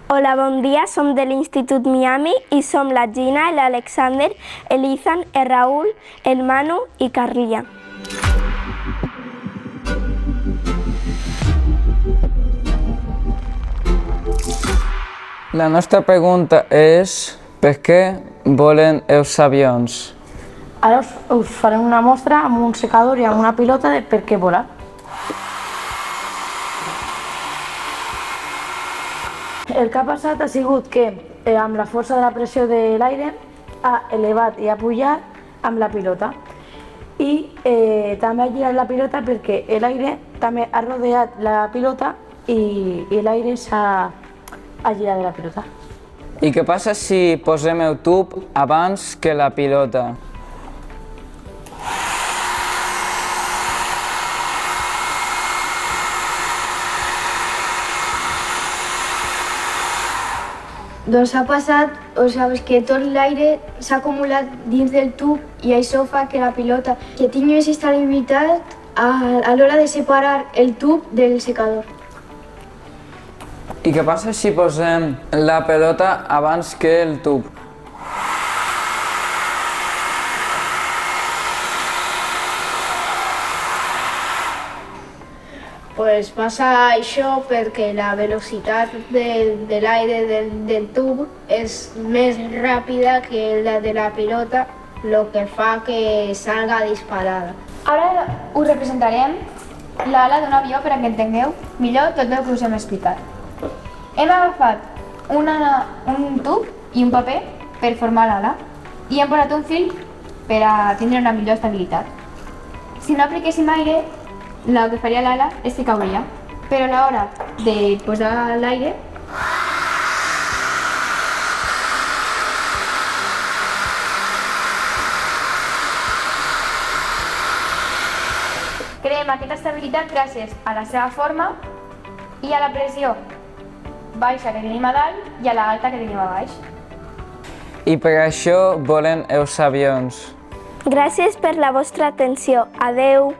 Hola, bon dia, som de l'Institut Miami i som la Gina, l'Alexander, l'Ethan, el Raül, el Manu i Carlia. La nostra pregunta és per què volen els avions? Ara us farem una mostra amb un secador i amb una pilota de per què volar. El que ha passat ha sigut que amb la força de la pressió de l'aire ha elevat i ha pujat amb la pilota i també ha girat la pilota perquè l'aire també ha rodeat la pilota i l'aire s'ha girat de la pilota. I què passa si posem el tub abans que la pilota? Doncs ha passat, que tot l'aire s'ha acumulat dins del tub i això fa que la pilota que tingui més estabilitat a l'hora de separar el tub del secador. I què passa si posem la pelota abans que el tub? Pues passa això perquè la velocitat de l'aire del tub és més ràpida que la de la pilota, el que fa que salga disparada. Ara us representarem l'ala d'un avió per a que entengueu millor tot el que us hem explicat. Hem agafat un tub i un paper per formar l'ala i hem posat un fil per a tindre una millor estabilitat. Si no apliquéssim aire, el que faria l'ala és que cauria, però a l'hora de posar l'aire creem aquesta estabilitat gràcies a la seva forma i a la pressió baixa que tenim a dalt i a l'alta que tenim a baix. I per això volen els avions. Gràcies per la vostra atenció. Adeu!